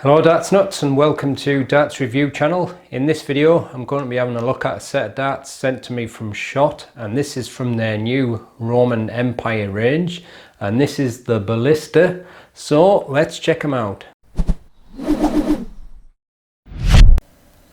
Hello Darts Nutz and welcome to Darts Review channel. In this video I'm going to be having a look at a set of darts sent to me from SHOT, and this is from their new Roman Empire range, and this is the Ballista, so let's check them out.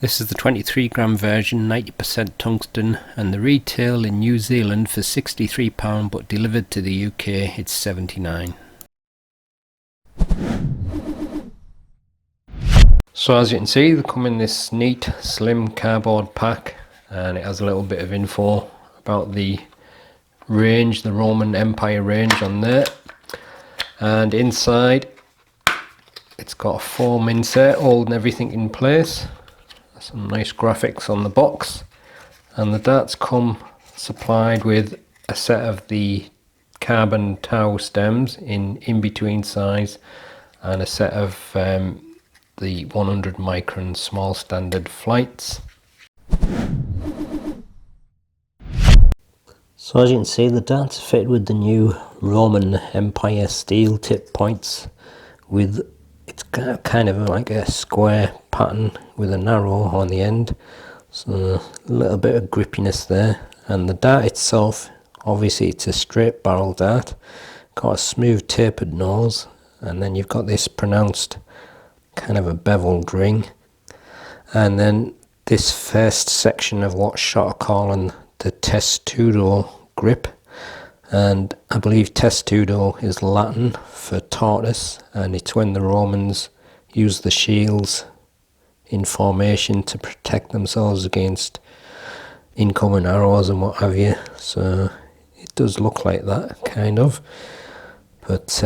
This is the 23 gram version, 90% tungsten, and the retail in New Zealand for £63, but delivered to the UK it's £79. So as you can see, they come in this neat slim cardboard pack, and it has a little bit of info about the range, the Roman Empire range on there. And inside it's got a foam insert holding everything in place. Some nice graphics on the box, and the darts come supplied with a set of the carbon tow stems in between size, and a set of the 100 micron small standard flights. So as you can see, the darts are fitted with the new Roman Empire steel tip points, with it's kind of like a square pattern with an arrow on the end, so a little bit of grippiness there. And the dart itself, obviously it's a straight barrel dart, got a smooth tapered nose, and then you've got this pronounced kind of a beveled ring, and then this first section of what SHOT are calling the testudo grip, and I believe testudo is Latin for tortoise, and it's when the Romans used the shields in formation to protect themselves against incoming arrows and what have you. So it does look like that kind of, but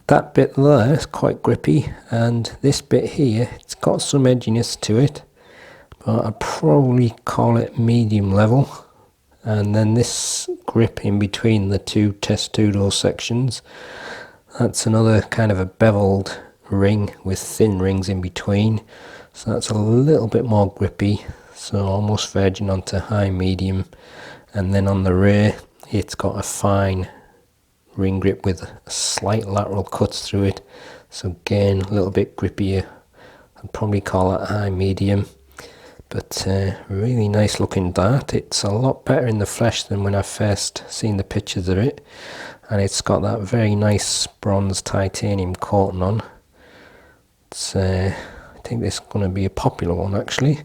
that bit there is quite grippy, and this bit here, it's got some edginess to it, but I'd probably call it medium level. And then this grip in between the two testudo sections, that's another kind of a beveled ring with thin rings in between, so that's a little bit more grippy, so almost verging onto high medium. And then on the rear, it's got a fine ring grip with slight lateral cuts through it, so again a little bit grippier. I'd probably call it high medium, but really nice looking dart. It's a lot better in the flesh than when I first seen the pictures of it, and it's got that very nice bronze titanium coating on. It's I think this is going to be a popular one actually.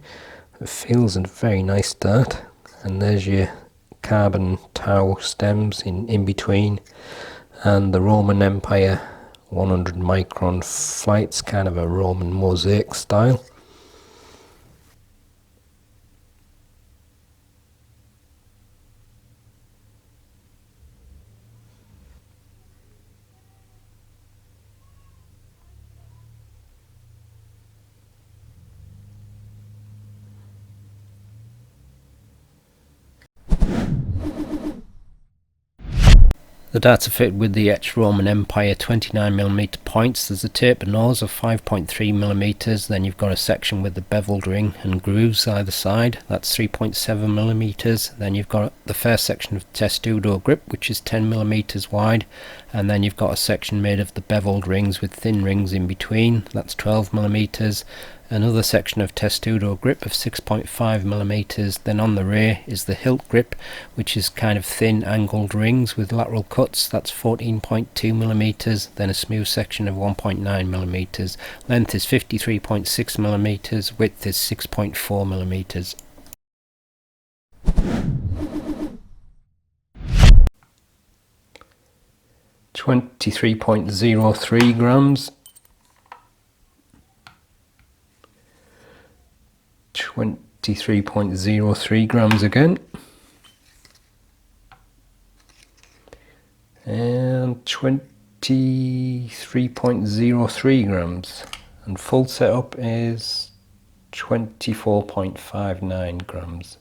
It feels a very nice dart, and there's your carbon tow stems in between, and the Roman Empire 100 micron flights, kind of a Roman mosaic style. The darts are fitted with the etched Roman Empire 29mm points. There's a tapered nose of 5.3mm, then you've got a section with the beveled ring and grooves either side, that's 3.7mm. Then you've got the first section of testudo grip, which is 10mm wide, and then you've got a section made of the beveled rings with thin rings in between, that's 12mm. Another section of testudo grip of 6.5mm. Then on the rear is the hilt grip, which is kind of thin angled rings with lateral cuts, that's 14.2mm. Then a smooth section of 1.9mm. Length is 53.6mm, width is 6.4mm. .03 grams. 23.03 grams again, and 23.03 grams, and full setup is 24.59 grams.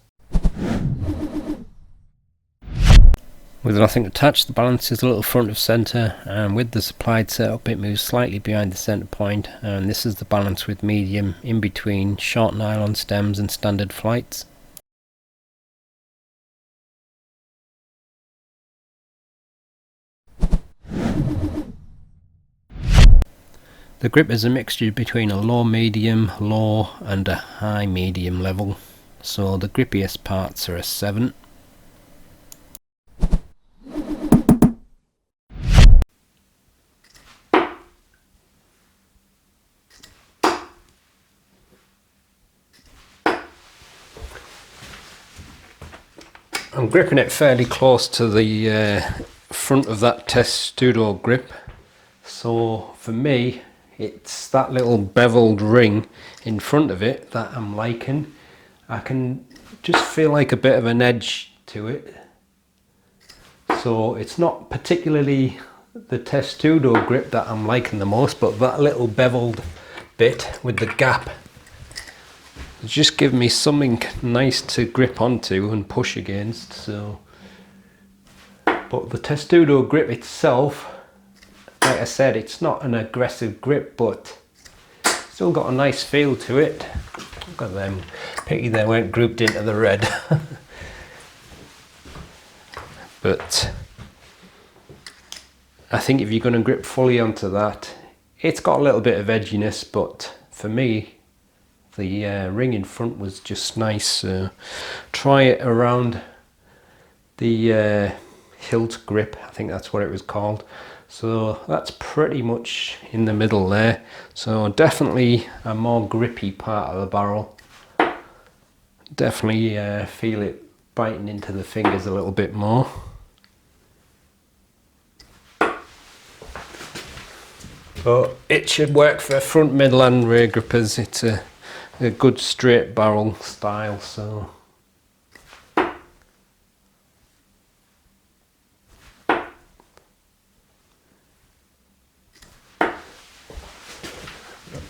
With nothing attached, the balance is a little front of centre, and with the supplied setup it moves slightly behind the centre point, and this is the balance with medium in between short nylon stems and standard flights. The grip is a mixture between a low medium, low and a high medium level, so the grippiest parts are a 7. I'm gripping it fairly close to the front of that testudo grip, so for me it's that little beveled ring in front of it that I'm liking. I can just feel like a bit of an edge to it, so it's not particularly the testudo grip that I'm liking the most, but that little beveled bit with the gap just give me something nice to grip onto and push against. So, but the testudo grip itself, like I said, it's not an aggressive grip, but still got a nice feel to it. Look at them, pity they weren't grouped into the red. But I think if you're going to grip fully onto that, it's got a little bit of edginess, but for me the ring in front was just nice. Try it around the hilt grip, I think that's what it was called. So that's pretty much in the middle there. So definitely a more grippy part of the barrel. Definitely feel it biting into the fingers a little bit more. But it should work for front, middle and rear grippers. It's a good straight barrel style, so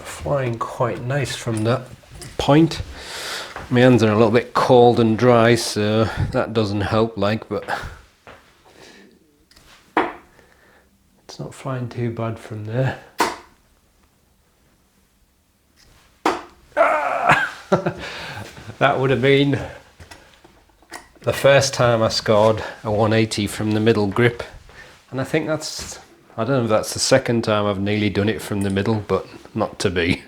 flying quite nice from that point. My hands are a little bit cold and dry, so that doesn't help, like, but it's not flying too bad from there. That would have been the first time I scored a 180 from the middle grip, and I think that's, I don't know if that's the second time I've nearly done it from the middle, but not to be.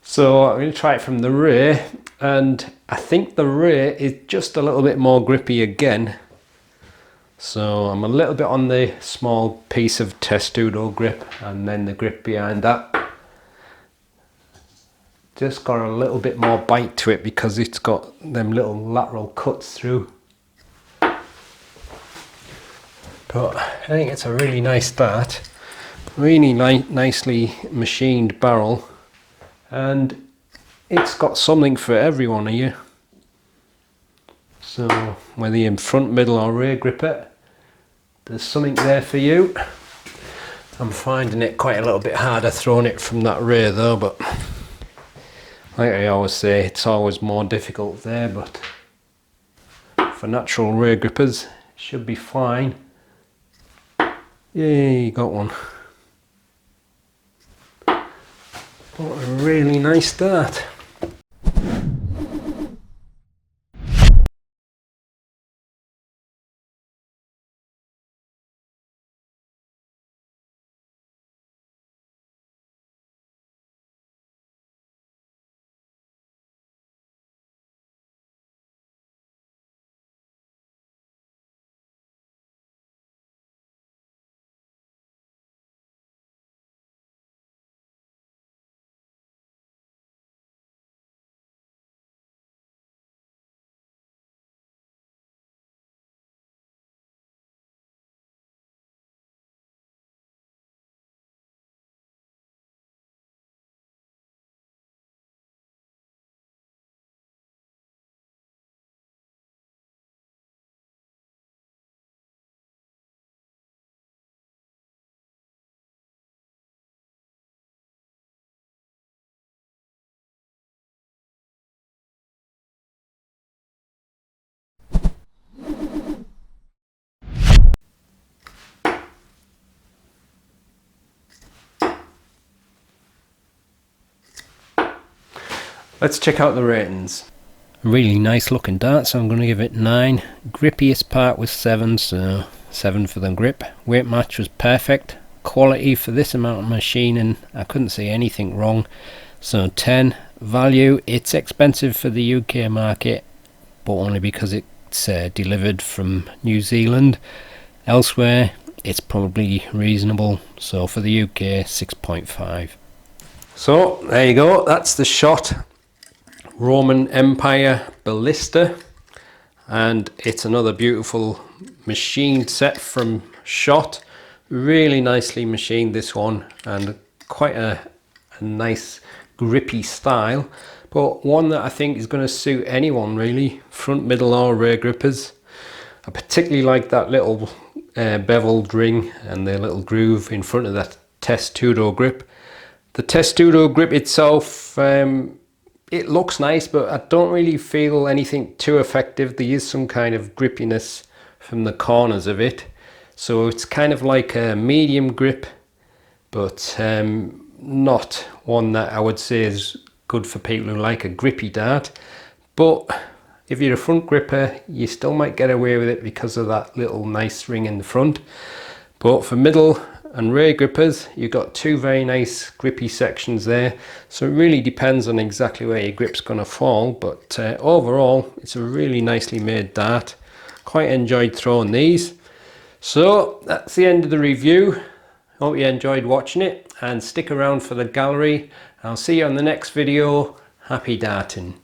So I'm going to try it from the rear, and I think the rear is just a little bit more grippy again. So I'm a little bit on the small piece of testudo grip, and then the grip behind that. Just got a little bit more bite to it because it's got them little lateral cuts through. But I think it's a really nice start. Really nicely machined barrel, and it's got something for everyone here. So whether you're in front, middle or rear gripper, there's something there for you. I'm finding it quite a little bit harder throwing it from that rear though, but like I always say, it's always more difficult there, but for natural rear grippers, it should be fine. Yay, got one. But a really nice start. Let's check out the ratings. Really nice looking dart, so I'm going to give it 9. Grippiest part was 7, so 7 for the grip. Weight match was perfect. quality for this amount of machining, I couldn't see anything wrong. So 10. Value, it's expensive for the UK market, but only because it's delivered from New Zealand. Elsewhere it's probably reasonable, so for the UK 6.5. So there you go, that's the Schott Roman Empire Ballista, and it's another beautiful machined set from Schott. Really nicely machined, this one, and quite a nice grippy style, but one that I think is going to suit anyone really, front, middle or rear grippers. I particularly like that little beveled ring and the little groove in front of that testudo grip. The testudo grip itself, it looks nice, but I don't really feel anything too effective. There is some kind of grippiness from the corners of it, so it's kind of like a medium grip, but not one that I would say is good for people who like a grippy dart. But if you're a front gripper, you still might get away with it because of that little nice ring in the front. But for middle and rear grippers, you've got two very nice grippy sections there, so it really depends on exactly where your grip's going to fall. But overall, it's a really nicely made dart. Quite enjoyed throwing these. So that's the end of the review. Hope you enjoyed watching it, and stick around for the gallery. I'll see you on the next video. Happy darting.